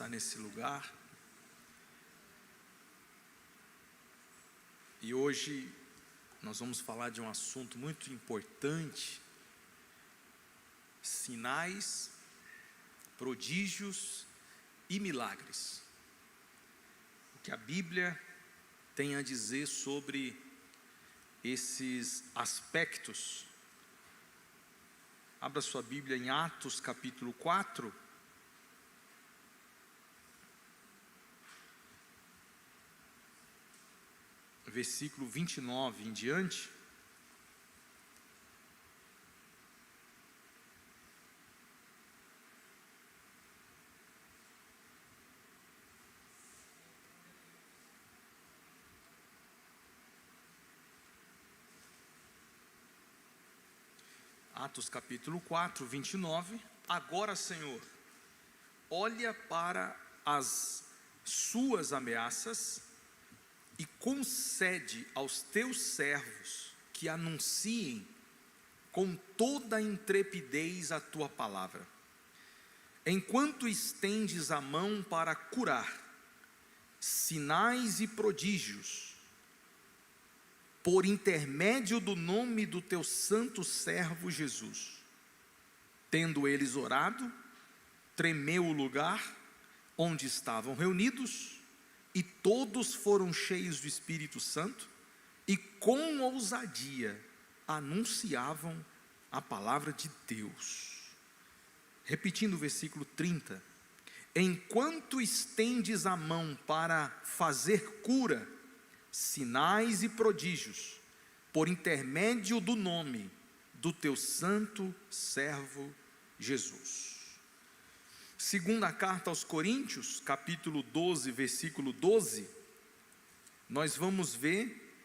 está nesse lugar. E hoje nós vamos falar de um assunto muito importante: sinais, prodígios e milagres. O que a Bíblia tem a dizer sobre esses aspectos. Abra sua Bíblia em Atos capítulo 4. Versículo 29 em diante. Atos capítulo 4, 29. Agora, Senhor, olha para as suas ameaças e concede aos teus servos que anunciem com toda a intrepidez a tua palavra, enquanto estendes a mão para curar, sinais e prodígios, por intermédio do nome do teu santo servo Jesus. Tendo eles orado, tremeu o lugar onde estavam reunidos, e todos foram cheios do Espírito Santo, e com ousadia anunciavam a palavra de Deus. Repetindo o versículo 30. Enquanto estendes a mão para fazer cura, sinais e prodígios, por intermédio do nome do teu santo servo Jesus. Segunda carta aos Coríntios, capítulo 12, versículo 12, nós vamos ver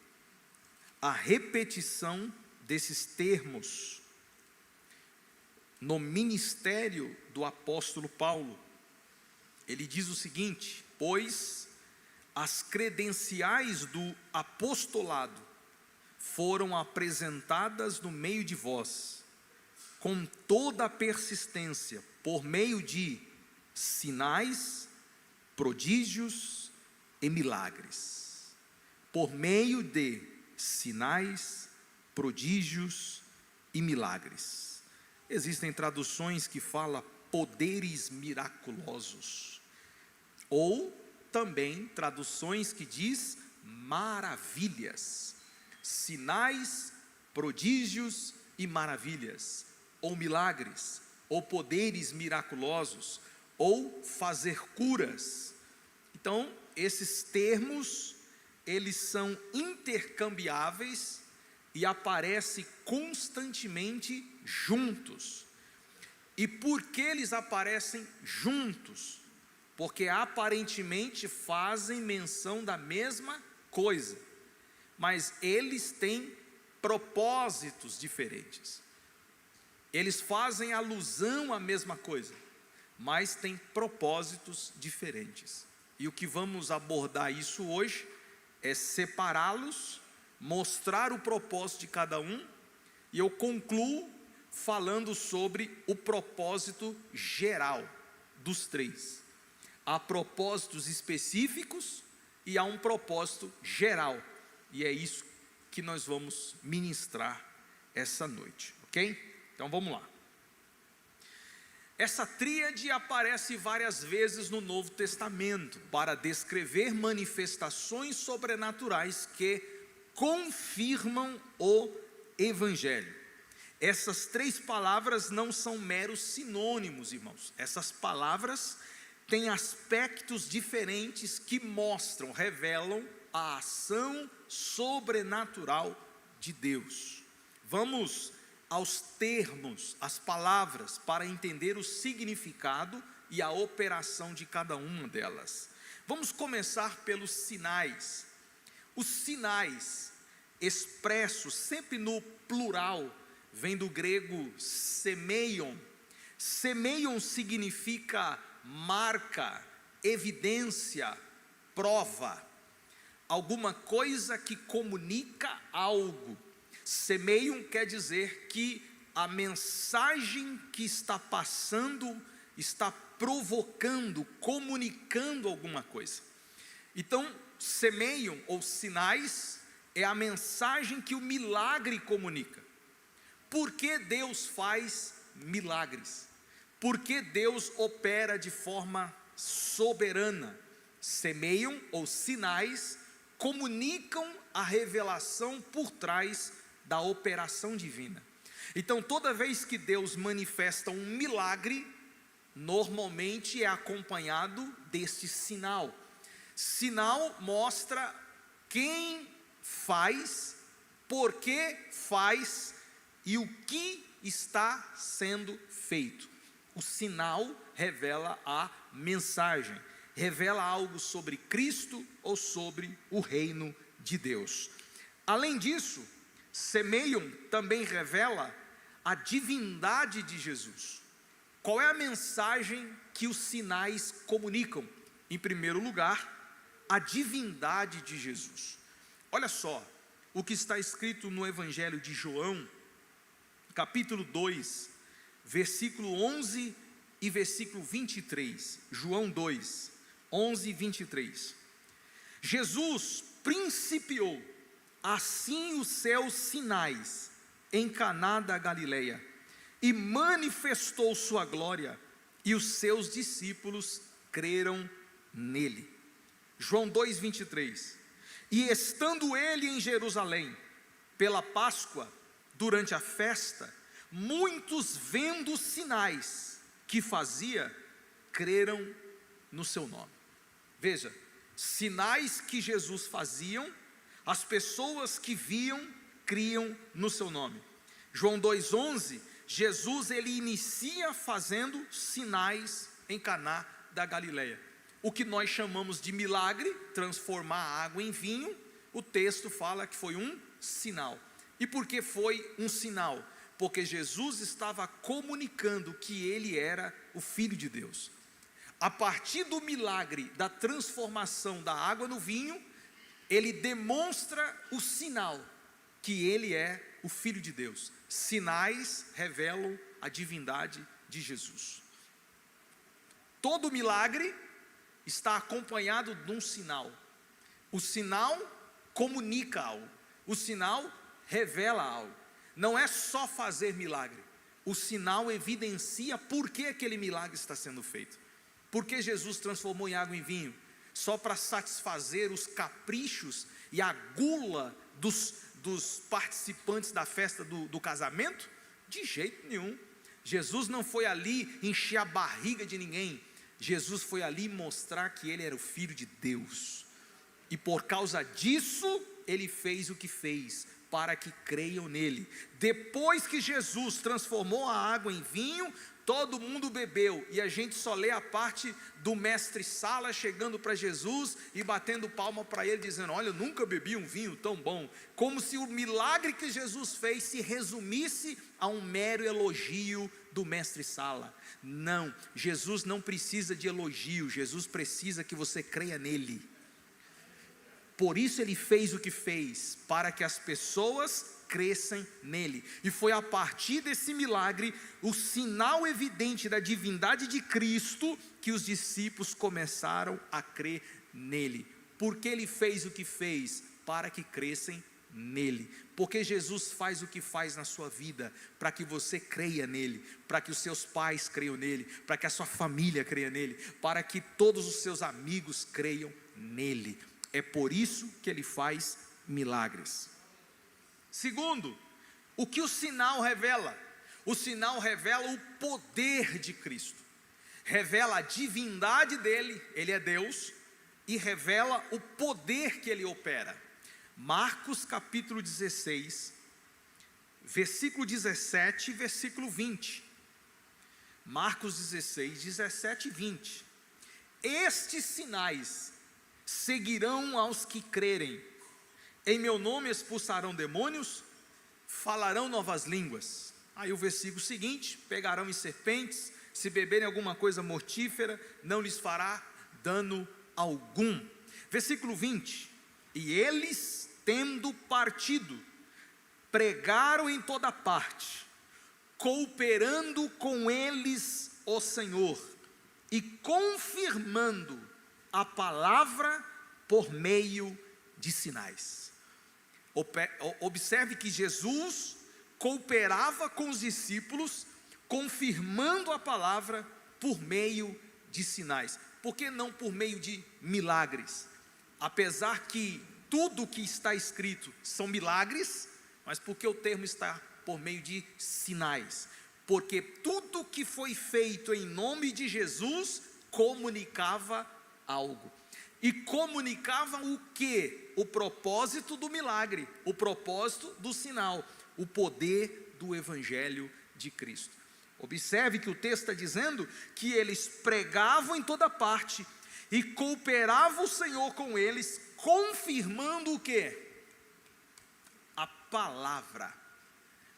a repetição desses termos no ministério do apóstolo Paulo. Ele diz o seguinte: pois as credenciais do apostolado foram apresentadas no meio de vós, com toda a persistência, por meio de sinais, prodígios e milagres. Por meio de sinais, prodígios e milagres. Existem traduções que falam poderes miraculosos, ou também traduções que diz maravilhas, sinais, prodígios e maravilhas, ou milagres, ou poderes miraculosos, ou fazer curas. Então, esses termos, eles são intercambiáveis e aparecem constantemente juntos. E por que eles aparecem juntos? Porque aparentemente fazem menção da mesma coisa, mas eles têm propósitos diferentes. Eles fazem alusão à mesma coisa, mas têm propósitos diferentes. E o que vamos abordar isso hoje é separá-los, mostrar o propósito de cada um, e eu concluo falando sobre o propósito geral dos três. Há propósitos específicos e há um propósito geral, e é isso que nós vamos ministrar essa noite, ok? Então vamos lá. Essa tríade aparece várias vezes no Novo Testamento para descrever manifestações sobrenaturais que confirmam o Evangelho. Essas três palavras não são meros sinônimos, irmãos. Essas palavras têm aspectos diferentes que mostram, revelam a ação sobrenatural de Deus. Vamos aos termos, às palavras, para entender o significado e a operação de cada uma delas. Vamos começar pelos sinais. Os sinais expressos sempre no plural, vem do grego semeion. Semeion significa marca, evidência, prova, alguma coisa que comunica algo. Semeion quer dizer que a mensagem que está passando está provocando, comunicando alguma coisa. Então, semeiam ou sinais é a mensagem que o milagre comunica. Por que Deus faz milagres? Por que Deus opera de forma soberana? Semeiam ou sinais comunicam a revelação por trás da operação divina. Então, toda vez que Deus manifesta um milagre, normalmente é acompanhado deste sinal. Sinal mostra quem faz, por que faz e o que está sendo feito. O sinal revela a mensagem, revela algo sobre Cristo ou sobre o reino de Deus. Além disso, semeiam também revela a divindade de Jesus. Qual é a mensagem que os sinais comunicam? Em primeiro lugar, a divindade de Jesus. Olha só o que está escrito no Evangelho de João, capítulo 2, versículo 11 e versículo 23. João 2, 11 e 23. Jesus principiou assim os seus sinais em Caná da Galileia e manifestou sua glória, e os seus discípulos creram nele. João 2, 23. E estando ele em Jerusalém pela Páscoa, durante a festa, muitos vendo os sinais que fazia, creram no seu nome. Veja, sinais que Jesus faziam, as pessoas que viam, criam no seu nome. João 2,11, Jesus ele inicia fazendo sinais em Caná da Galileia. O que nós chamamos de milagre, transformar a água em vinho, o texto fala que foi um sinal. E por que foi um sinal? Porque Jesus estava comunicando que ele era o Filho de Deus. A partir do milagre da transformação da água no vinho, ele demonstra o sinal que ele é o Filho de Deus. Sinais revelam a divindade de Jesus. Todo milagre está acompanhado de um sinal. O sinal comunica algo. O sinal revela algo. Não é só fazer milagre. O sinal evidencia por que aquele milagre está sendo feito. Por que Jesus transformou em água em vinho? Só para satisfazer os caprichos e a gula dos participantes da festa do casamento? De jeito nenhum. Jesus não foi ali encher a barriga de ninguém. Jesus foi ali mostrar que ele era o Filho de Deus. E por causa disso, ele fez o que fez, para que creiam nele. Depois que Jesus transformou a água em vinho, todo mundo bebeu, e a gente só lê a parte do mestre Sala chegando para Jesus e batendo palma para ele, dizendo: olha, eu nunca bebi um vinho tão bom. Como se o milagre que Jesus fez se resumisse a um mero elogio do mestre Sala. Não, Jesus não precisa de elogio, Jesus precisa que você creia nele. Por isso ele fez o que fez, para que as pessoas crescem nele. E foi a partir desse milagre, o sinal evidente da divindade de Cristo, que os discípulos começaram a crer nele. Porque ele fez o que fez? Para que crescem nele. Porque Jesus faz o que faz na sua vida, para que você creia nele, para que os seus pais creiam nele, para que a sua família creia nele, para que todos os seus amigos creiam nele. É por isso que ele faz milagres. Segundo, o que o sinal revela? O sinal revela o poder de Cristo, revela a divindade dele, ele é Deus, e revela o poder que ele opera. Marcos capítulo 16, versículo 17 e versículo 20. Marcos 16, 17 e 20. Estes sinais seguirão aos que crerem. Em meu nome expulsarão demônios, falarão novas línguas. Aí o versículo seguinte: pegarão em serpentes, se beberem alguma coisa mortífera, não lhes fará dano algum. Versículo 20: e eles, tendo partido, pregaram em toda parte, cooperando com eles o Senhor, e confirmando a palavra por meio de sinais. Observe que Jesus cooperava com os discípulos, confirmando a palavra por meio de sinais. Por que não por meio de milagres? Apesar que tudo que está escrito são milagres, mas por que o termo está por meio de sinais? Porque tudo que foi feito em nome de Jesus comunicava algo. E comunicava o quê? O propósito do milagre, o propósito do sinal, o poder do Evangelho de Cristo. Observe que o texto está dizendo que eles pregavam em toda parte e cooperava o Senhor com eles, confirmando o quê? A palavra.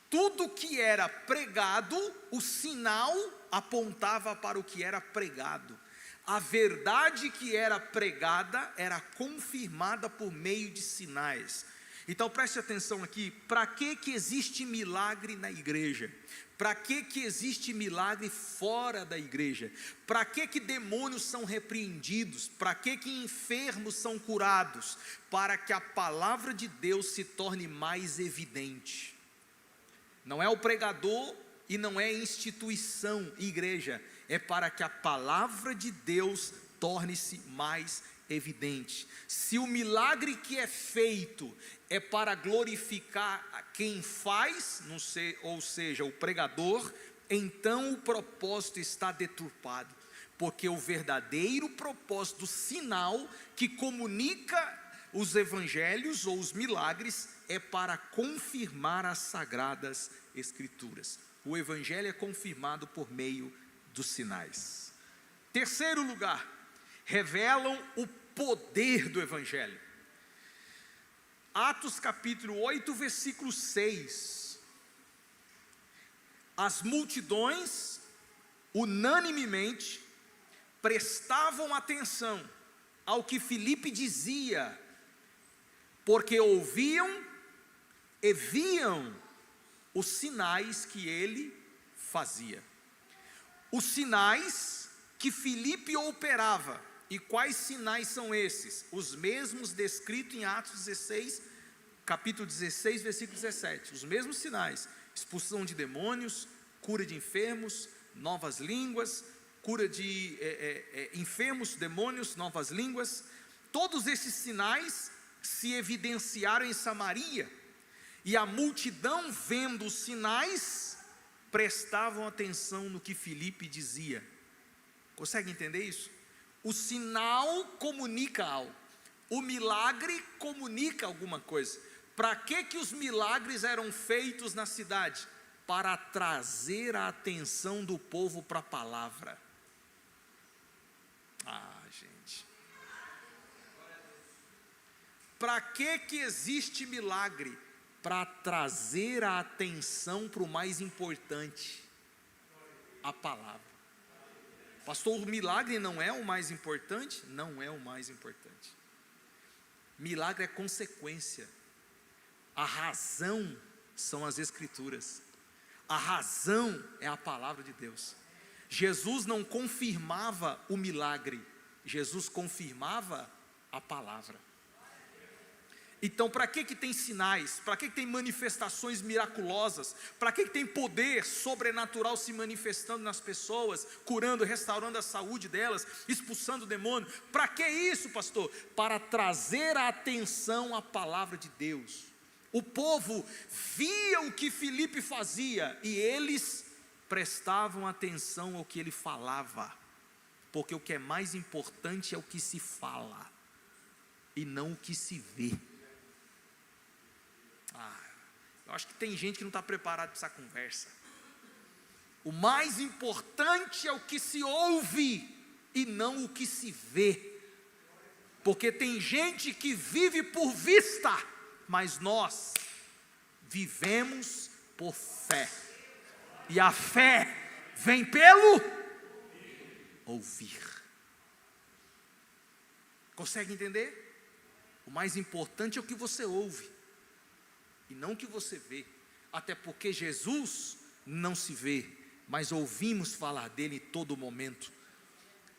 Tudo que era pregado, o sinal apontava para o que era pregado. A verdade que era pregada era confirmada por meio de sinais. Então preste atenção aqui, para que existe milagre na igreja? Para que existe milagre fora da igreja? Para que demônios são repreendidos? Para que enfermos são curados? Para que a palavra de Deus se torne mais evidente. Não é o pregador e não é a instituição, igreja, é para que a palavra de Deus torne-se mais evidente. Se o milagre que é feito é para glorificar a quem faz, não sei, ou seja, o pregador, então o propósito está deturpado, porque o verdadeiro propósito, o sinal que comunica os evangelhos ou os milagres, é para confirmar as sagradas escrituras. O evangelho é confirmado por meio dos sinais. Terceiro lugar, revelam o poder do evangelho. Atos capítulo 8, versículo 6. As multidões, unanimemente, prestavam atenção ao que Filipe dizia, porque ouviam e viam os sinais que ele fazia. Os sinais que Filipe operava. E quais sinais são esses? Os mesmos descritos em Atos 16, capítulo 16, versículo 17. Os mesmos sinais: expulsão de demônios, cura de enfermos, novas línguas, cura de enfermos, demônios, novas línguas. Todos esses sinais se evidenciaram em Samaria, e a multidão, vendo os sinais, prestavam atenção no que Filipe dizia. Consegue entender isso? O sinal comunica algo, o milagre comunica alguma coisa. Para que os milagres eram feitos na cidade? Para trazer a atenção do povo para a palavra. Gente, para que existe milagre? Para trazer a atenção para o mais importante, a palavra. Pastor, o milagre não é o mais importante? Não é o mais importante. Milagre é consequência. A razão são as escrituras. A razão é a palavra de Deus. Jesus não confirmava o milagre, Jesus confirmava a palavra. Então, para que tem sinais? Para que tem manifestações miraculosas? Para que tem poder sobrenatural se manifestando nas pessoas, curando, restaurando a saúde delas, expulsando o demônio? Para que isso, pastor? Para trazer a atenção à palavra de Deus. O povo via o que Filipe fazia e eles prestavam atenção ao que ele falava, porque o que é mais importante é o que se fala e não o que se vê. Eu acho que tem gente que não está preparada para essa conversa. O mais importante é o que se ouve e não o que se vê, porque tem gente que vive por vista, mas nós vivemos por fé, e a fé vem pelo ouvir. Consegue entender? O mais importante é o que você ouve e não o que você vê, até porque Jesus não se vê, mas ouvimos falar dele em todo momento.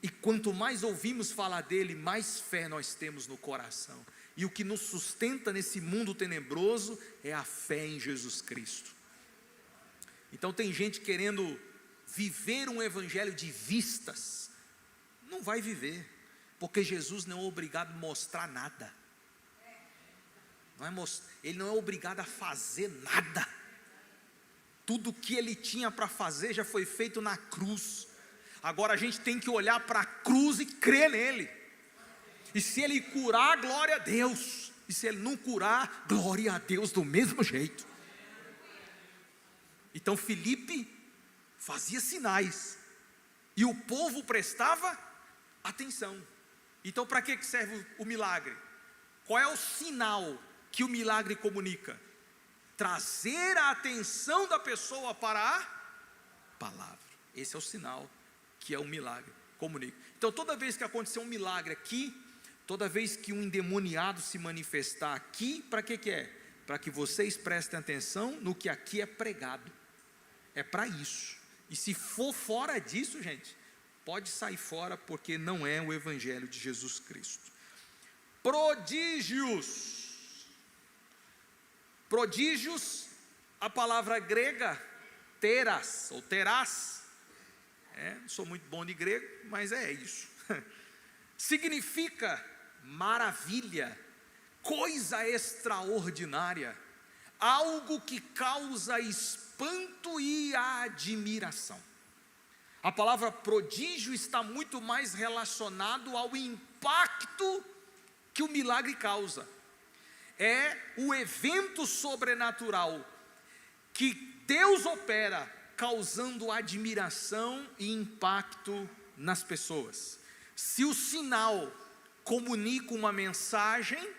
E quanto mais ouvimos falar dele, mais fé nós temos no coração. E o que nos sustenta nesse mundo tenebroso é a fé em Jesus Cristo. Então tem gente querendo viver um evangelho de vistas. Não vai viver, porque Jesus não é obrigado a mostrar nada. Ele não é obrigado a fazer nada. Tudo que ele tinha para fazer já foi feito na cruz. Agora a gente tem que olhar para a cruz e crer nele. E se ele curar, glória a Deus. E se ele não curar, glória a Deus do mesmo jeito. Então Filipe fazia sinais e o povo prestava atenção. Então para que serve o milagre? Qual é o sinal que o milagre comunica? Trazer a atenção da pessoa para a palavra. Esse é o sinal que é o milagre comunica. Então toda vez que acontecer um milagre aqui, toda vez que um endemoniado se manifestar aqui, para que é? Para que vocês prestem atenção no que aqui é pregado. É para isso. E se for fora disso, gente, pode sair fora, porque não é o evangelho de Jesus Cristo. Prodígios. Prodígios, a palavra grega teras ou terás, não sou muito bom de grego, mas é isso. Significa maravilha, coisa extraordinária, algo que causa espanto e admiração. A palavra prodígio está muito mais relacionado ao impacto que o milagre causa. É o evento sobrenatural que Deus opera, causando admiração e impacto nas pessoas. Se o sinal comunica uma mensagem,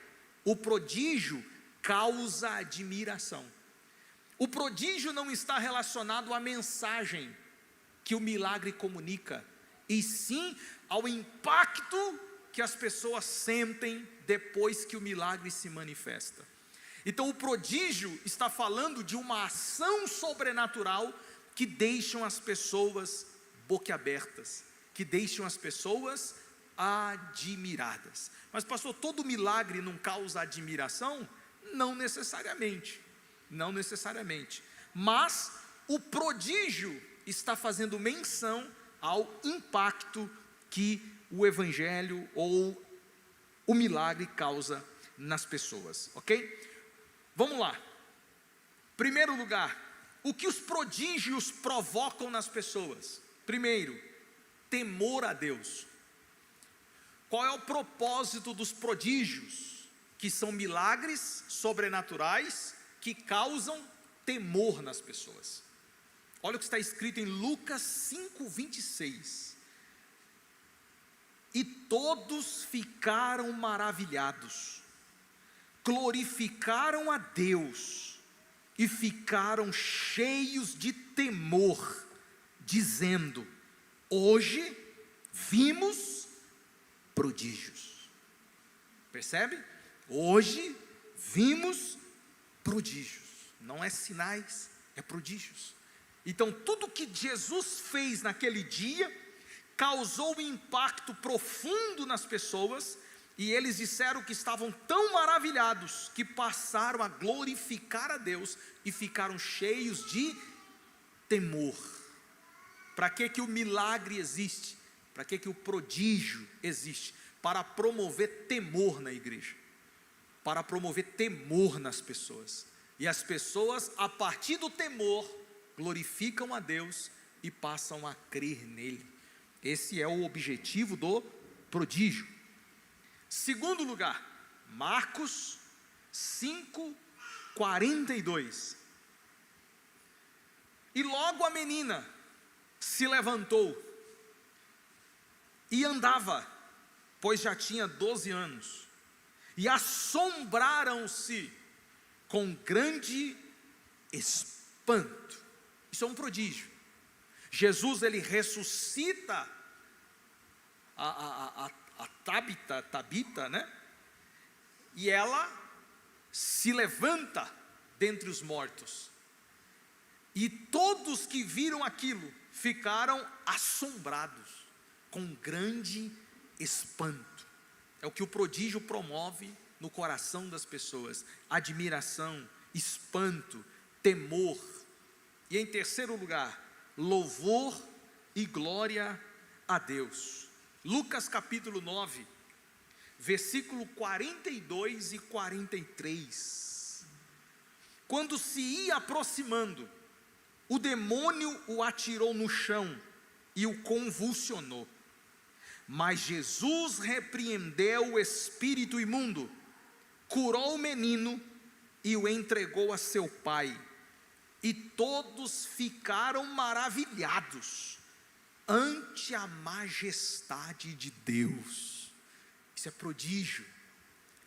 o prodígio causa admiração. O prodígio não está relacionado à mensagem que o milagre comunica, e sim ao impacto que as pessoas sentem depois que o milagre se manifesta. Então o prodígio está falando de uma ação sobrenatural que deixam as pessoas boquiabertas, que deixam as pessoas admiradas. Mas pastor, todo milagre não causa admiração? Não necessariamente, não necessariamente. Mas o prodígio está fazendo menção ao impacto que o evangelho ou o milagre causa nas pessoas, ok? Vamos lá. Primeiro lugar, o que os prodígios provocam nas pessoas? Primeiro, temor a Deus. Qual é o propósito dos prodígios? Que são milagres sobrenaturais que causam temor nas pessoas. Olha o que está escrito em Lucas 5:26. E todos ficaram maravilhados, glorificaram a Deus e ficaram cheios de temor, dizendo: hoje vimos prodígios. Percebe? Hoje vimos prodígios. Não é sinais, é prodígios. Então tudo que Jesus fez naquele dia causou um impacto profundo nas pessoas, e eles disseram que estavam tão maravilhados que passaram a glorificar a Deus e ficaram cheios de temor. Para que o milagre existe? Para que o prodígio existe? Para promover temor na igreja, para promover temor nas pessoas, e as pessoas, a partir do temor, glorificam a Deus e passam a crer nele. Esse é o objetivo do prodígio. Segundo lugar, Marcos 5:42. E logo a menina se levantou e andava, pois já tinha 12 anos, e assombraram-se com grande espanto. Isso é um prodígio. Jesus, ele ressuscita a Tabita, né? E ela se levanta dentre os mortos. E todos que viram aquilo ficaram assombrados. com grande espanto. É o que o prodígio promove no coração das pessoas: admiração, espanto, temor. E em terceiro lugar, louvor e glória a Deus. Lucas capítulo 9, versículo 42 e 43. Quando se ia aproximando, o demônio o atirou no chão e o convulsionou. Mas Jesus repreendeu o espírito imundo, curou o menino e o entregou a seu pai. E todos ficaram maravilhados ante a majestade de Deus. Isso é prodígio.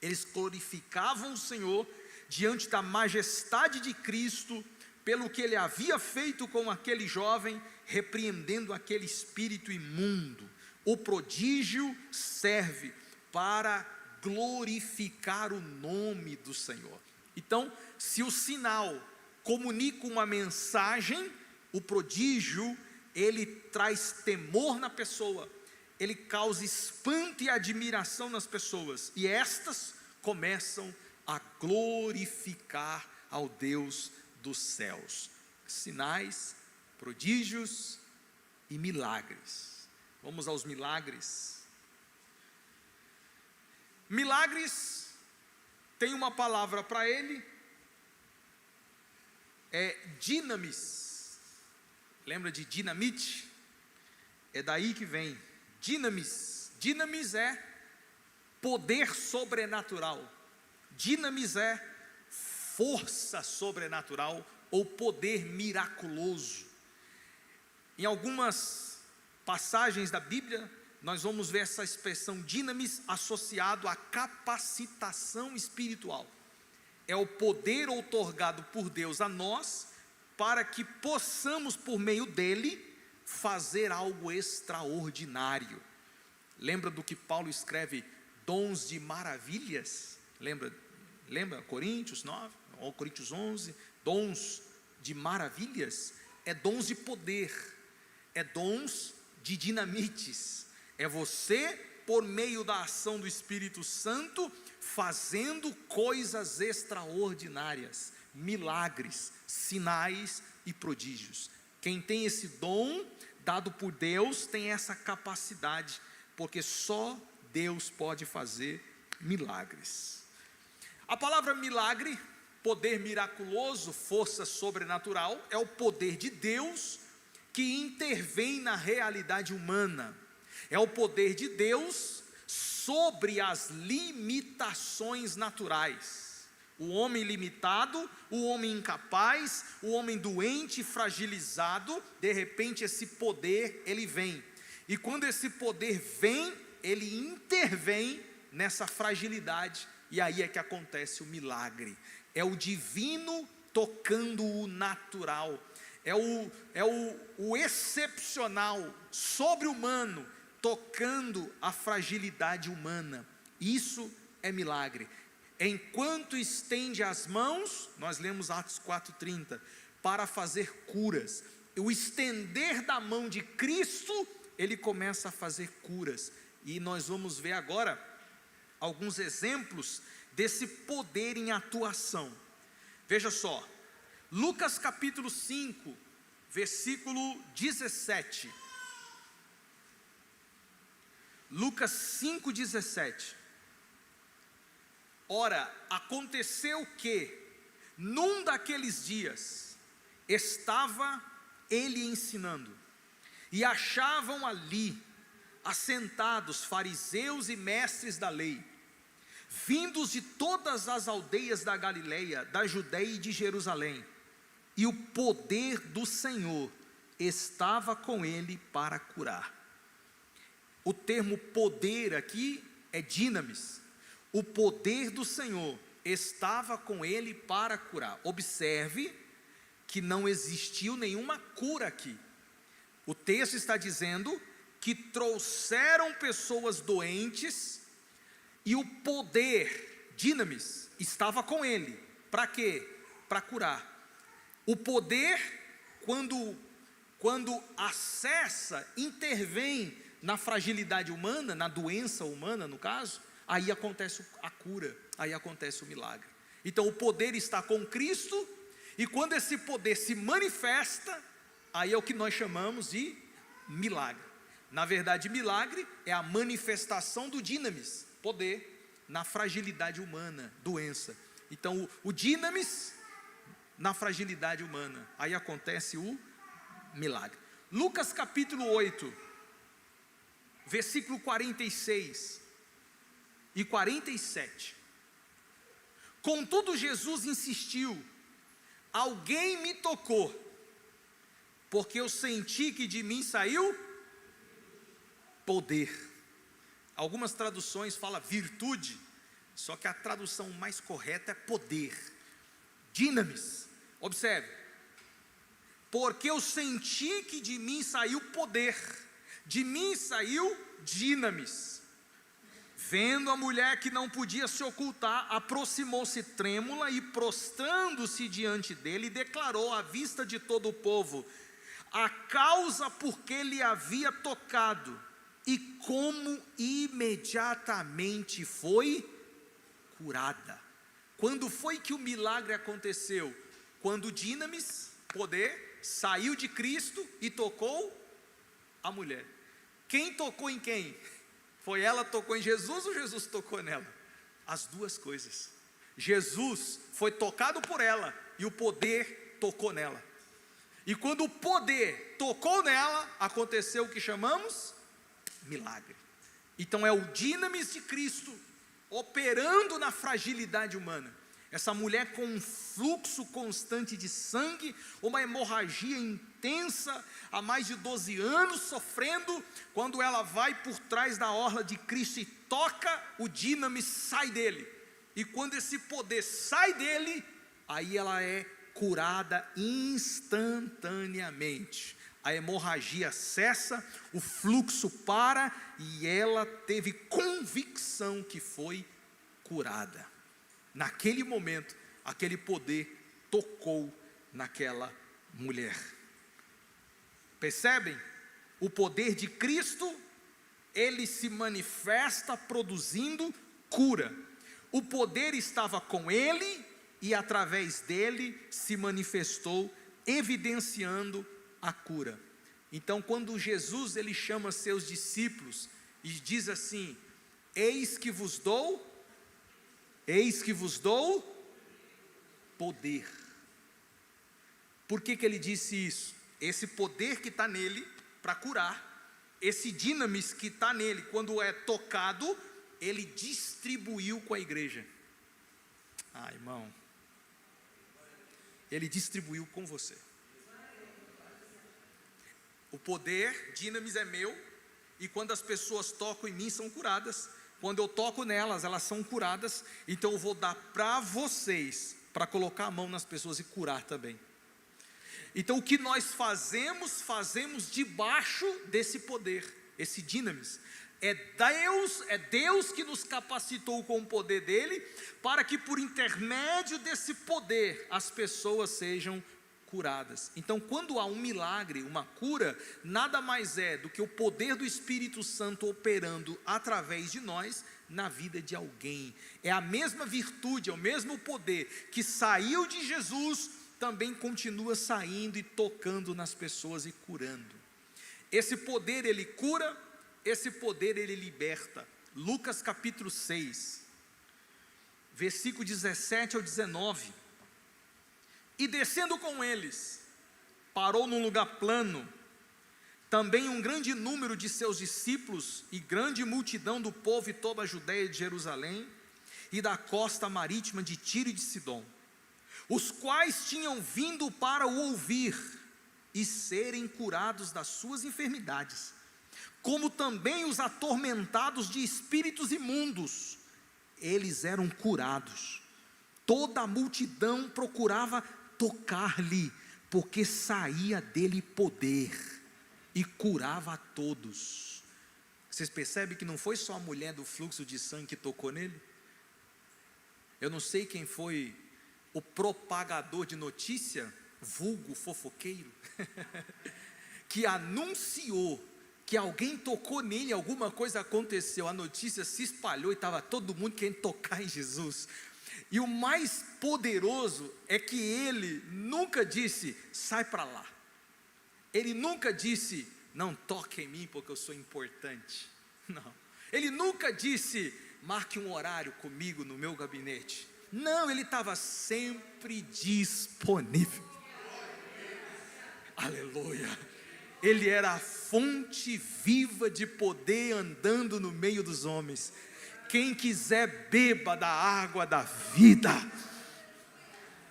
Eles glorificavam o Senhor diante da majestade de Cristo, pelo que ele havia feito com aquele jovem, repreendendo aquele espírito imundo. O prodígio serve para glorificar o nome do Senhor. Então, se o sinal comunica uma mensagem, o prodígio, ele traz temor na pessoa, ele causa espanto e admiração nas pessoas, e estas começam a glorificar ao Deus dos céus. Sinais, prodígios e milagres. Vamos aos milagres. Milagres, tem uma palavra para ele, é dinamis. Lembra de dinamite? É daí que vem, dinamis. Dinamis é poder sobrenatural. Dinamis é força sobrenatural ou poder miraculoso. Em algumas passagens da Bíblia, nós vamos ver essa expressão dinamis associado à capacitação espiritual. É o poder outorgado por Deus a nós, para que possamos, por meio dele, fazer algo extraordinário. Lembra do que Paulo escreve, dons de maravilhas? Lembra Coríntios 9, ou Coríntios 11, dons de maravilhas? É dons de poder, é dons de dinamites, é você, por meio da ação do Espírito Santo, fazendo coisas extraordinárias, milagres, sinais e prodígios. Quem tem esse dom, dado por Deus, tem essa capacidade, porque só Deus pode fazer milagres. A palavra milagre, poder miraculoso, força sobrenatural, é o poder de Deus que intervém na realidade humana. É o poder de Deus sobre as limitações naturais. O homem limitado, o homem incapaz, o homem doente, fragilizado, de repente esse poder, ele vem. E quando esse poder vem, ele intervém nessa fragilidade, e aí é que acontece o milagre. É o divino tocando o natural, é o excepcional, sobre-humano, tocando a fragilidade humana. Isso é milagre. Enquanto estende as mãos, nós lemos Atos 4:30, para fazer curas. O estender da mão de Cristo, ele começa a fazer curas. E nós vamos ver agora alguns exemplos desse poder em atuação. Veja só, Lucas capítulo 5, versículo 17. Lucas 5:17. Ora, aconteceu que, num daqueles dias, estava ele ensinando, e achavam ali, assentados, fariseus e mestres da lei, vindos de todas as aldeias da Galileia, da Judeia e de Jerusalém, e o poder do Senhor estava com ele para curar. O termo poder aqui é dinamis. O poder do Senhor estava com ele para curar. Observe que não existiu nenhuma cura aqui. O texto está dizendo que trouxeram pessoas doentes e o poder, dinamis, estava com ele. Para quê? Para curar. O poder, quando acessa, intervém na fragilidade humana, na doença humana no caso, aí acontece a cura, aí acontece o milagre. Então o poder está com Cristo, e quando esse poder se manifesta, aí é o que nós chamamos de milagre. Na verdade, milagre é a manifestação do dinamis, poder, na fragilidade humana, doença. Então o dinamis na fragilidade humana, aí acontece o milagre. Lucas capítulo 8, versículo 46 e 47. Contudo Jesus insistiu: alguém me tocou, porque eu senti que de mim saiu poder. Algumas traduções falam virtude, só que a tradução mais correta é poder, dinamis. Observe: porque eu senti que de mim saiu poder, de mim saiu dinamis. Vendo a mulher que não podia se ocultar, aproximou-se trêmula e prostrando-se diante dele, declarou à vista de todo o povo a causa por que lhe havia tocado e como imediatamente foi curada. Quando foi que o milagre aconteceu? Quando o dinamis, poder, saiu de Cristo e tocou a mulher. Quem tocou em quem? Foi ela tocou em Jesus ou Jesus tocou nela? As duas coisas. Jesus foi tocado por ela e o poder tocou nela. E quando o poder tocou nela, aconteceu o que chamamos milagre. Então é o dinamis de Cristo operando na fragilidade humana. Essa mulher com um fluxo constante de sangue, uma hemorragia intensa, há mais de 12 anos sofrendo, quando ela vai por trás da orla de Cristo e toca, o dinamis sai dele. E quando esse poder sai dele, aí ela é curada instantaneamente. A hemorragia cessa, o fluxo para e ela teve convicção que foi curada. Naquele momento, aquele poder tocou naquela mulher. Percebem? O poder de Cristo, ele se manifesta produzindo cura. O poder estava com ele e através dele se manifestou, evidenciando a cura. Então, quando Jesus ele chama seus discípulos e diz assim: eis que vos dou poder. Por que ele disse isso? Esse poder que está nele para curar, esse dinamis que está nele, quando é tocado, ele distribuiu com a igreja. Irmão, ele distribuiu com você. O poder, dinamis é meu, e quando as pessoas tocam em mim, são curadas. Quando eu toco nelas, elas são curadas. Então eu vou dar para vocês, para colocar a mão nas pessoas e curar também. Então o que nós fazemos debaixo desse poder, esse dinamis. É Deus que nos capacitou com o poder dele, para que por intermédio desse poder, as pessoas sejam curadas. Então quando há um milagre, uma cura, nada mais é do que o poder do Espírito Santo operando através de nós, na vida de alguém. É a mesma virtude, é o mesmo poder que saiu de Jesus, também continua saindo e tocando nas pessoas e curando. Esse poder ele cura, esse poder ele liberta. Lucas capítulo 6, versículo 17 ao 19. E descendo com eles, parou num lugar plano, também um grande número de seus discípulos e grande multidão do povo e toda a Judeia de Jerusalém e da costa marítima de Tiro e de Sidom, os quais tinham vindo para o ouvir e serem curados das suas enfermidades, como também os atormentados de espíritos imundos, eles eram curados. Toda a multidão procurava tocar-lhe, porque saía dele poder e curava a todos. Vocês percebem que não foi só a mulher do fluxo de sangue que tocou nele? Eu não sei quem foi o propagador de notícia, vulgo fofoqueiro, que anunciou que alguém tocou nele, alguma coisa aconteceu, a notícia se espalhou e estava todo mundo querendo tocar em Jesus. E o mais poderoso é que ele nunca disse, sai para lá. Ele nunca disse, não toque em mim porque eu sou importante. Não. Ele nunca disse, marque um horário comigo no meu gabinete. Não, ele estava sempre disponível. Aleluia. Ele era a fonte viva de poder andando no meio dos homens. Quem quiser beba da água da vida.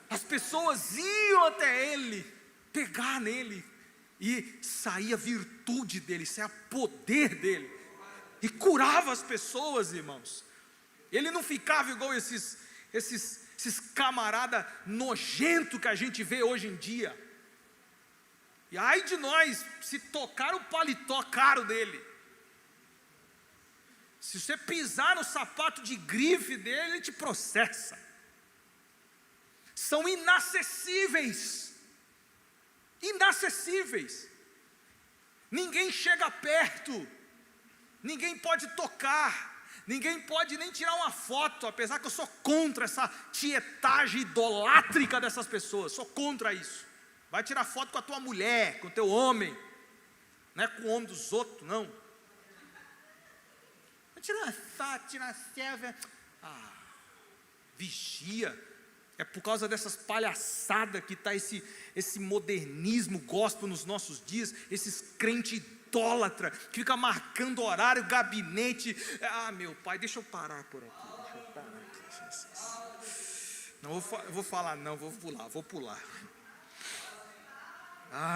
As pessoas iam até ele, pegar nele, e saía virtude dele, saía poder dele, e curava as pessoas, irmãos. Ele não ficava igual esses camarada nojento que a gente vê hoje em dia. E ai de nós, se tocar o paletó caro dele, se você pisar no sapato de grife dele, ele te processa. São inacessíveis. Inacessíveis. Ninguém chega perto, ninguém pode tocar, ninguém pode nem tirar uma foto, apesar que eu sou contra essa tietagem idolátrica dessas pessoas, sou contra isso. Vai tirar foto com a tua mulher, com o teu homem, não é com o homem dos outros, não. Vai tirar foto, tirar selfie. Vigia. É por causa dessas palhaçadas que está esse modernismo gospel nos nossos dias, esses crentes idólatra, que fica marcando horário, gabinete. Meu pai, deixa eu parar por aqui. Não vou falar não, vou pular.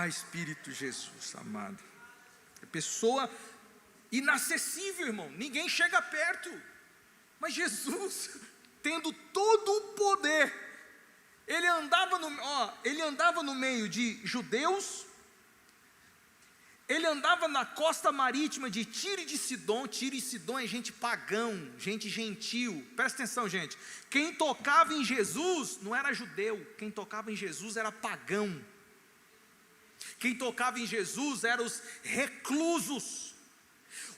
Espírito Jesus amado. Pessoa inacessível, irmão, ninguém chega perto. Mas Jesus, tendo todo o poder, ele andava no meio de judeus, ele andava na costa marítima de Tiro e de Sidom. Tiro e Sidom é gente pagão, gente gentil. Presta atenção, gente, quem tocava em Jesus não era judeu, quem tocava em Jesus era pagão. Quem tocava em Jesus eram os reclusos.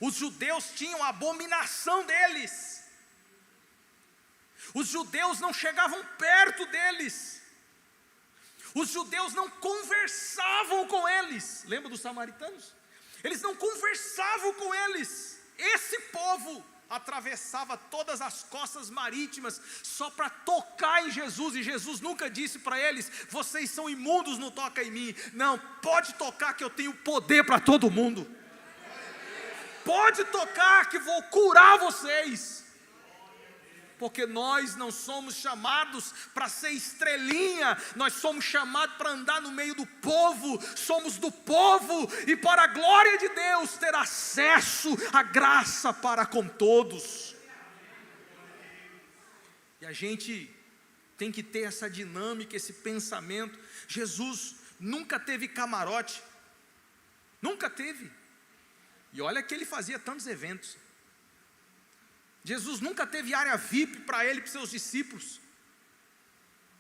Os judeus tinham a abominação deles. Os judeus não chegavam perto deles. Os judeus não conversavam com eles. Lembra dos samaritanos? Eles não conversavam com eles. Esse povo atravessava todas as costas marítimas só para tocar em Jesus, e Jesus nunca disse para eles, vocês são imundos, não toca em mim. Não, pode tocar que eu tenho poder para todo mundo. Pode tocar que vou curar vocês. Porque nós não somos chamados para ser estrelinha, nós somos chamados para andar no meio do povo, somos do povo, e para a glória de Deus ter acesso à graça para com todos. E a gente tem que ter essa dinâmica, esse pensamento. Jesus nunca teve camarote, nunca teve, e olha que ele fazia tantos eventos. Jesus nunca teve área VIP para ele e para seus discípulos.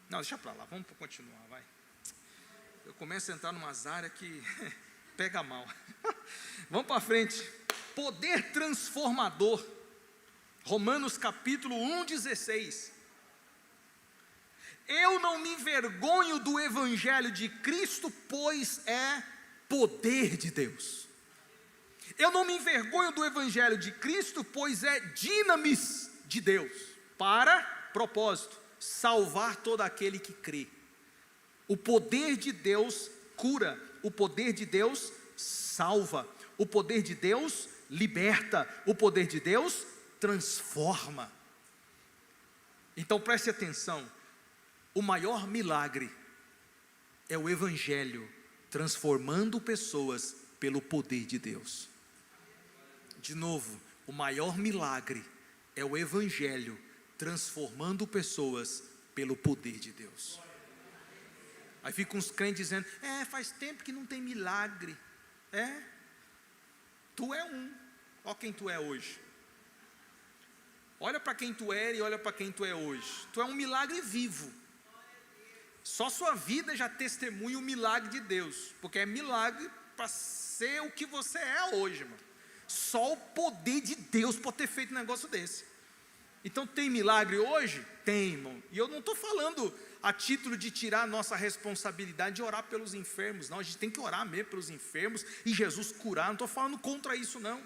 Não, deixa para lá, vamos continuar, vai. Eu começo a entrar em umas áreas que pega mal. Vamos para frente. Poder transformador. Romanos capítulo 1:16. Eu não me envergonho do evangelho de Cristo, pois é poder de Deus. Eu não me envergonho do evangelho de Cristo, pois é dinamis de Deus, para propósito, salvar todo aquele que crê. O poder de Deus cura, o poder de Deus salva, o poder de Deus liberta, o poder de Deus transforma. Então preste atenção, o maior milagre é o evangelho transformando pessoas pelo poder de Deus. De novo, o maior milagre é o evangelho transformando pessoas pelo poder de Deus. Aí ficam uns crentes dizendo, faz tempo que não tem milagre. Tu é um, olha quem tu é hoje. Olha para quem tu era e olha para quem tu é hoje. Tu é um milagre vivo. Só sua vida já testemunha o milagre de Deus, porque é milagre para ser o que você é hoje, irmão. Só o poder de Deus pode ter feito um negócio desse. Então tem milagre hoje? Tem, irmão. E eu não estou falando a título de tirar a nossa responsabilidade de orar pelos enfermos, não. A gente tem que orar mesmo pelos enfermos e Jesus curar. Não estou falando contra isso, não.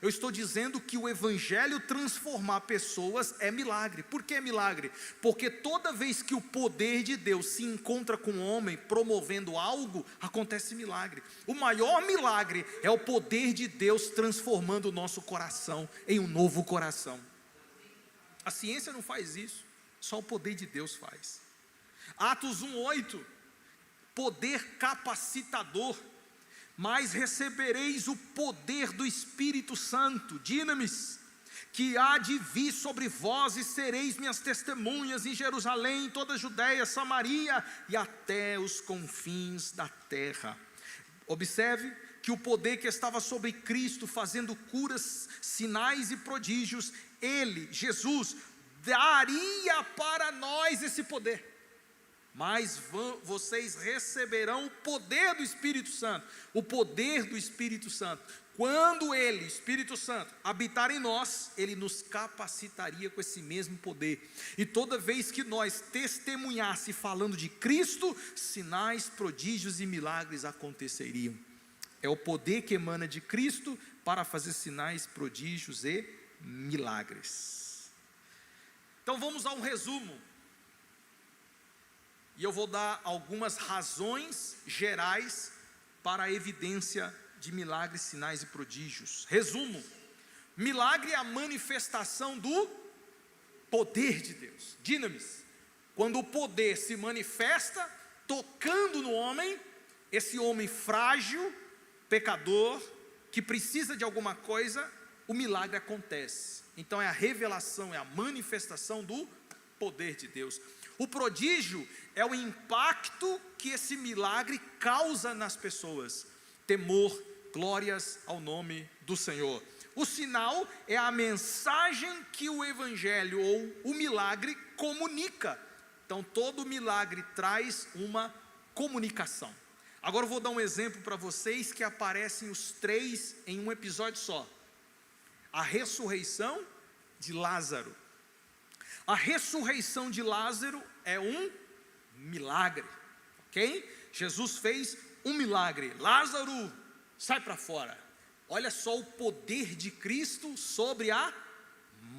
Eu estou dizendo que o evangelho transformar pessoas é milagre. Por que é milagre? Porque toda vez que o poder de Deus se encontra com o homem promovendo algo, acontece milagre. O maior milagre é o poder de Deus transformando o nosso coração em um novo coração. A ciência não faz isso, só o poder de Deus faz. Atos 1:8, poder capacitador. Mas recebereis o poder do Espírito Santo, dinamis, que há de vir sobre vós, e sereis minhas testemunhas em Jerusalém, em toda a Judeia, Samaria e até os confins da terra. Observe que o poder que estava sobre Cristo, fazendo curas, sinais e prodígios, Ele, Jesus, daria para nós esse poder. Mas vocês receberão o poder do Espírito Santo. O poder do Espírito Santo. Quando Ele, Espírito Santo, habitar em nós, Ele nos capacitaria com esse mesmo poder. E toda vez que nós testemunhasse falando de Cristo, sinais, prodígios e milagres aconteceriam. É o poder que emana de Cristo para fazer sinais, prodígios e milagres. Então vamos a um resumo. E eu vou dar algumas razões gerais para a evidência de milagres, sinais e prodígios. Resumo: milagre é a manifestação do poder de Deus, dinamis. Quando o poder se manifesta, tocando no homem, esse homem frágil, pecador, que precisa de alguma coisa, o milagre acontece. Então é a revelação, é a manifestação do poder de Deus. O prodígio é o impacto que esse milagre causa nas pessoas. Temor, glórias ao nome do Senhor. O sinal é a mensagem que o evangelho ou o milagre comunica. Então todo milagre traz uma comunicação. Agora eu vou dar um exemplo para vocês que aparecem os três em um episódio só. A ressurreição de Lázaro. A ressurreição de Lázaro é um milagre, ok? Jesus fez um milagre. Lázaro, sai para fora. Olha só o poder de Cristo sobre a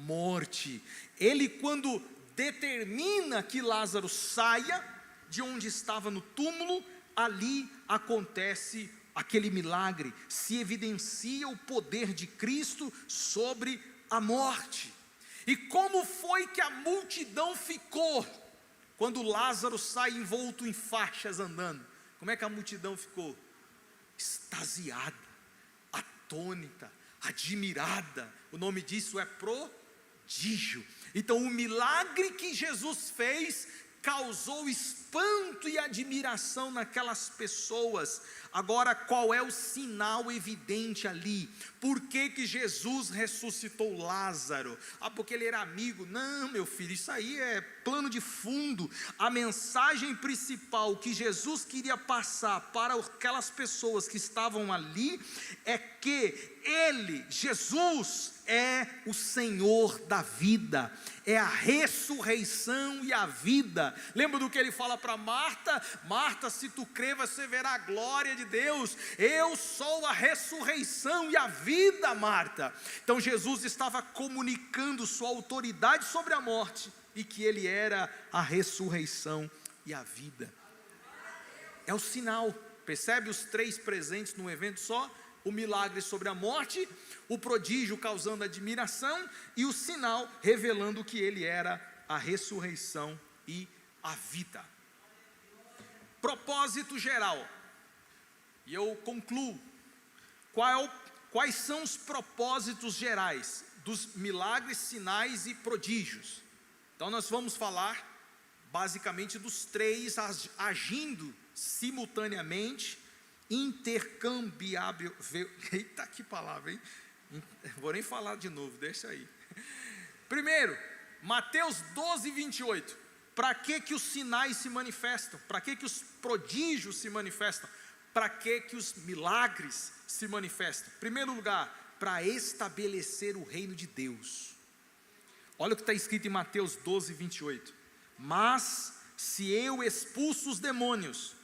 morte. Ele, quando determina que Lázaro saia de onde estava no túmulo, ali acontece aquele milagre. Se evidencia o poder de Cristo sobre a morte. E como foi que a multidão ficou quando Lázaro sai envolto em faixas andando? Como é que a multidão ficou? Extasiada, atônita, admirada. O nome disso é prodígio. Então o milagre que Jesus fez causou espanto e admiração naquelas pessoas. Agora, qual é o sinal evidente ali? Por que Jesus ressuscitou Lázaro? Porque ele era amigo? Não, meu filho, isso aí é plano de fundo. A mensagem principal que Jesus queria passar para aquelas pessoas que estavam ali é que Ele, Jesus, é o Senhor da vida, é a ressurreição e a vida. Lembra do que ele fala para Marta? Marta, se tu crer, você verá a glória de Deus. Eu sou a ressurreição e a vida, Marta. Então Jesus estava comunicando sua autoridade sobre a morte e que ele era a ressurreição e a vida. É o sinal. Percebe os três presentes num evento só? O milagre sobre a morte, o prodígio causando admiração e o sinal revelando que ele era a ressurreição e a vida. Propósito geral. E eu concluo. Quais são os propósitos gerais dos milagres, sinais e prodígios? Então nós vamos falar basicamente dos três agindo simultaneamente, intercambiável. Eita, que palavra, hein? Vou nem falar de novo, deixa aí. Primeiro, Mateus 12, 28. Para que os sinais se manifestam? Para que os prodígios se manifestam? para que os milagres se manifestam? Em primeiro lugar, para estabelecer o reino de Deus. Olha o que está escrito em Mateus 12, 28. Mas se eu expulso os demônios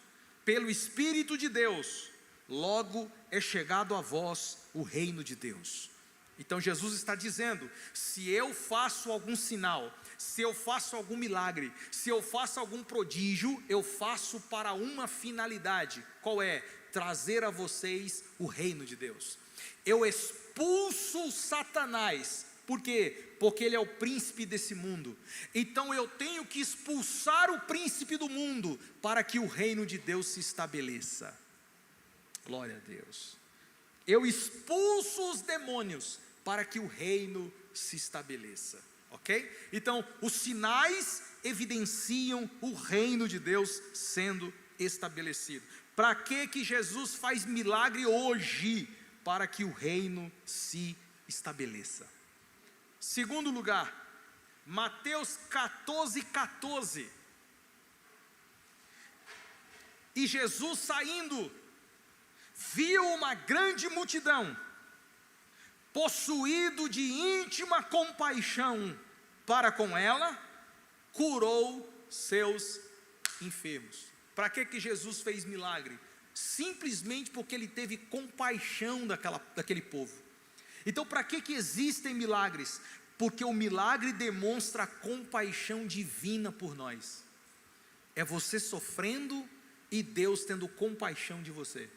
pelo Espírito de Deus, logo é chegado a vós o reino de Deus. Então Jesus está dizendo, se eu faço algum sinal, se eu faço algum milagre, se eu faço algum prodígio, eu faço para uma finalidade. Qual é? Trazer a vocês o reino de Deus. Eu expulso Satanás. Por quê? Porque ele é o príncipe desse mundo. Então eu tenho que expulsar o príncipe do mundo, para que o reino de Deus se estabeleça. Glória a Deus. Eu expulso os demônios, para que o reino se estabeleça, ok? Então, os sinais evidenciam o reino de Deus sendo estabelecido. Para que Jesus faz milagre hoje? Para que o reino se estabeleça. Segundo lugar, Mateus 14, 14. E Jesus saindo, viu uma grande multidão, possuído de íntima compaixão para com ela, curou seus enfermos. Para que Jesus fez milagre? Simplesmente porque ele teve compaixão daquele povo. Então, para que existem milagres? Porque o milagre demonstra a compaixão divina por nós. É você sofrendo e Deus tendo compaixão de você.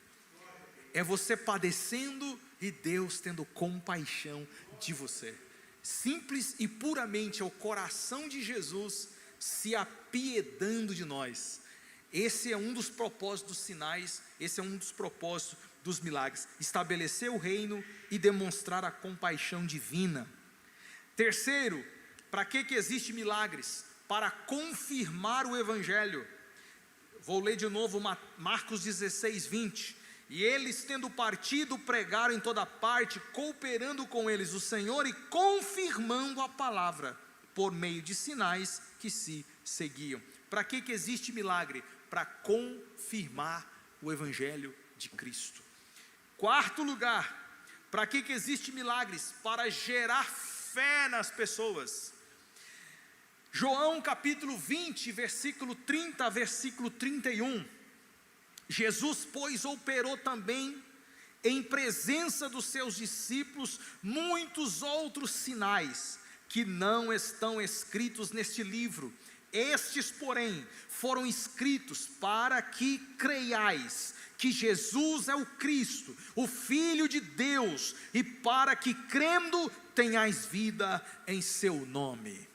É você padecendo e Deus tendo compaixão de você. Simples e puramente é o coração de Jesus se apiedando de nós. Esse é um dos propósitos dos sinais, esse é um dos propósitos dos milagres. Estabelecer o reino e demonstrar a compaixão divina. Terceiro, para que existem milagres? Para confirmar o evangelho. Vou ler de novo Marcos 16, 20. E eles, tendo partido, pregaram em toda parte, cooperando com eles o Senhor e confirmando a palavra, por meio de sinais que se seguiam. Para que existe milagre? Para confirmar o evangelho de Cristo. Quarto lugar, para que existe milagres? Para gerar fé nas pessoas. João capítulo 20, versículo 30, versículo 31. Jesus, pois, operou também em presença dos seus discípulos muitos outros sinais que não estão escritos neste livro. Estes, porém, foram escritos para que creiais que Jesus é o Cristo, o Filho de Deus, e para que crendo tenhais vida em seu nome.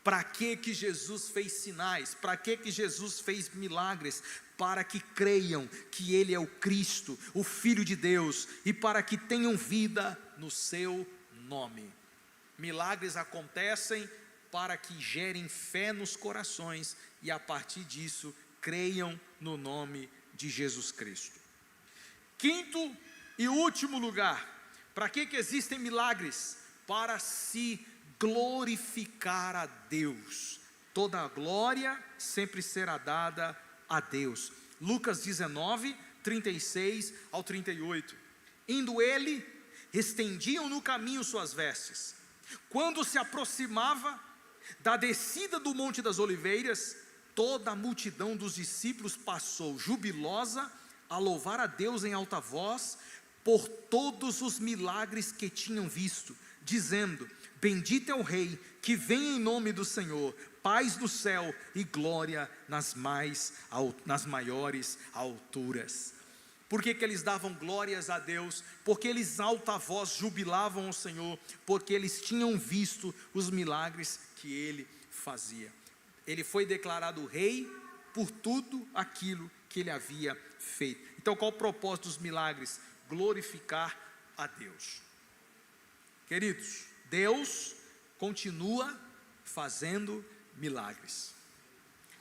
Para que Jesus fez sinais? Para que Jesus fez milagres? Para que creiam que Ele é o Cristo, o Filho de Deus, e para que tenham vida no seu nome. Milagres acontecem para que gerem fé nos corações, e a partir disso, creiam no nome de Jesus Cristo. Quinto e último lugar, para que existem milagres? Para se glorificar a Deus. Toda a glória sempre será dada a Deus. Lucas 19, 36 ao 38. Indo ele, estendiam no caminho suas vestes. Quando se aproximava da descida do Monte das Oliveiras, toda a multidão dos discípulos passou jubilosa a louvar a Deus em alta voz por todos os milagres que tinham visto, dizendo: bendito é o Rei que vem em nome do Senhor, paz no céu e glória nas maiores alturas. Por que eles davam glórias a Deus? Porque eles alta voz jubilavam ao Senhor, porque eles tinham visto os milagres que Ele fazia. Ele foi declarado Rei por tudo aquilo que Ele havia feito. Então, qual o propósito dos milagres? Glorificar a Deus. Queridos, Deus continua fazendo milagres.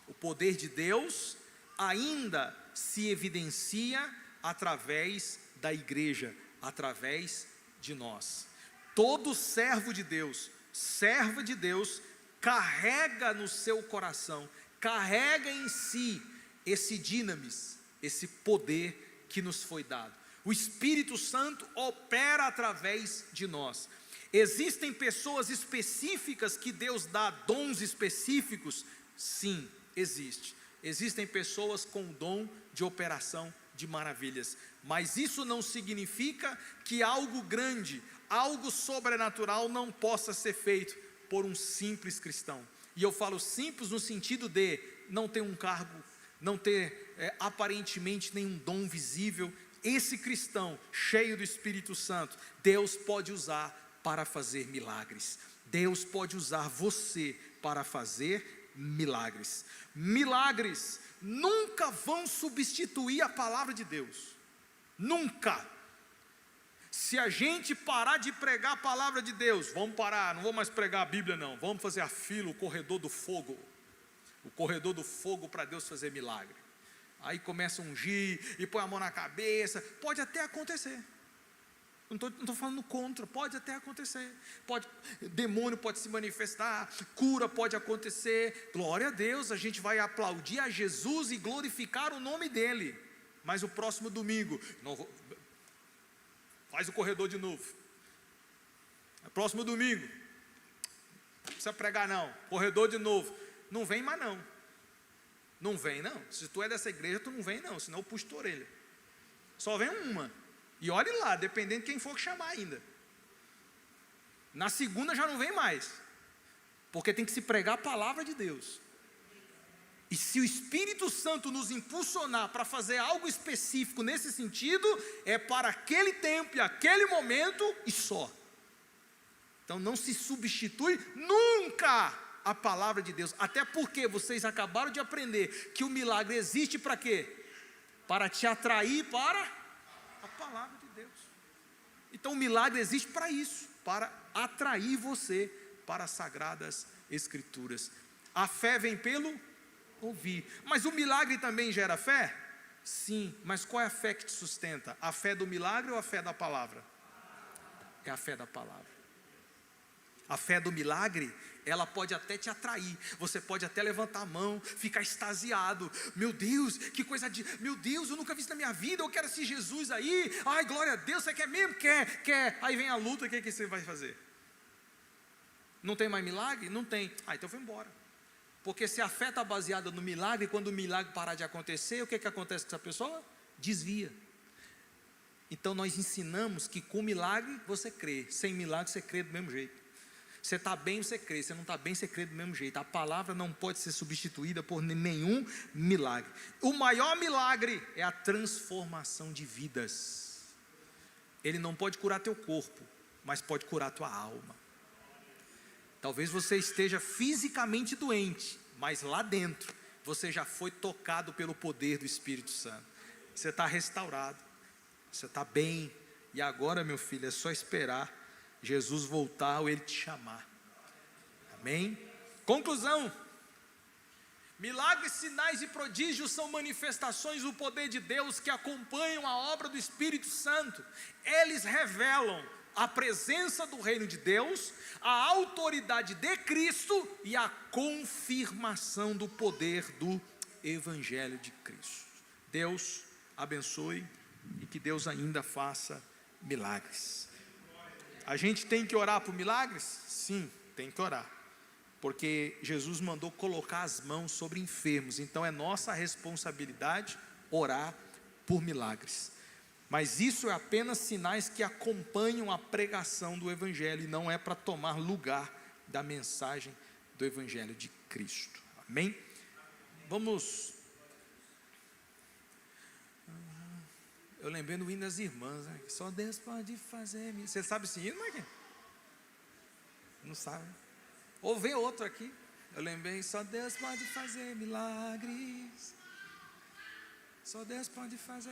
O poder de Deus ainda se evidencia através da igreja, através de nós. Todo servo de Deus, serva de Deus, carrega no seu coração, carrega em si esse dinamis, esse poder que nos foi dado. O Espírito Santo opera através de nós. Existem pessoas específicas que Deus dá dons específicos? Sim, existe. Existem pessoas com o dom de operação de maravilhas, mas isso não significa que algo grande, algo sobrenatural não possa ser feito por um simples cristão. E eu falo simples no sentido de não ter um cargo, não ter aparentemente nenhum dom visível. Esse cristão cheio do Espírito Santo, Deus pode usar para fazer milagres. Deus pode usar você para fazer milagres. Milagres nunca vão substituir a palavra de Deus. Nunca. Se a gente parar de pregar a palavra de Deus, vamos parar, não vou mais pregar a Bíblia não, vamos fazer a fila, o corredor do fogo para Deus fazer milagre. Aí começa a ungir e põe a mão na cabeça, pode até acontecer. Não estou falando contra, pode até acontecer. Demônio pode se manifestar, cura pode acontecer. Glória a Deus, a gente vai aplaudir a Jesus e glorificar o nome dele. Mas o próximo domingo, faz o corredor de novo. Próximo domingo, não precisa pregar não, corredor de novo. Não vem mais não. Não vem não. Se tu é dessa igreja, tu não vem não, senão eu puxo tua orelha. Só vem uma. E olhe lá, dependendo de quem for que chamar ainda. Na segunda já não vem mais. Porque tem que se pregar a palavra de Deus. E se o Espírito Santo nos impulsionar para fazer algo específico nesse sentido, é para aquele tempo e aquele momento e só. Então não se substitui nunca a palavra de Deus. Até porque vocês acabaram de aprender que o milagre existe para quê? Para te atrair para a palavra de Deus. Então o milagre existe para isso, para atrair você para as sagradas escrituras. A fé vem pelo ouvir. Mas o milagre também gera fé? Sim, mas qual é a fé que te sustenta? A fé do milagre ou a fé da palavra? É a fé da palavra. A fé do milagre, ela pode até te atrair. Você pode até levantar a mão, ficar extasiado. Meu Deus, que coisa de... Meu Deus, eu nunca vi isso na minha vida. Eu quero esse Jesus aí. Ai, glória a Deus, você quer mesmo? Quer. Aí vem a luta, o que você vai fazer? Não tem mais milagre? Não tem. Então foi embora. Porque se a fé está baseada no milagre, quando o milagre parar de acontecer, o que acontece com essa pessoa? Desvia. Então nós ensinamos que com milagre você crê. Sem milagre você crê do mesmo jeito. Você está bem, você crê. Você não está bem, você crê do mesmo jeito. A palavra não pode ser substituída por nenhum milagre. O maior milagre é a transformação de vidas. Ele não pode curar teu corpo, mas pode curar tua alma. Talvez você esteja fisicamente doente, mas lá dentro você já foi tocado pelo poder do Espírito Santo. Você está restaurado, você está bem. E agora, meu filho, é só esperar Jesus voltar ou Ele te chamar. Amém? Conclusão: milagres, sinais e prodígios são manifestações do poder de Deus que acompanham a obra do Espírito Santo. Eles revelam a presença do reino de Deus, a autoridade de Cristo e a confirmação do poder do Evangelho de Cristo. Deus abençoe e que Deus ainda faça milagres. A gente tem que orar por milagres? Sim, tem que orar, porque Jesus mandou colocar as mãos sobre enfermos, então é nossa responsabilidade orar por milagres. Mas isso é apenas sinais que acompanham a pregação do Evangelho, e não é para tomar lugar da mensagem do Evangelho de Cristo. Amém? Vamos... Eu lembrei do hino das irmãs, né? Só Deus pode fazer. Você sabe esse hino, Marquinhos? Não sabe? Ou vê outro aqui. Eu lembrei, só Deus pode fazer milagres. Só Deus pode fazer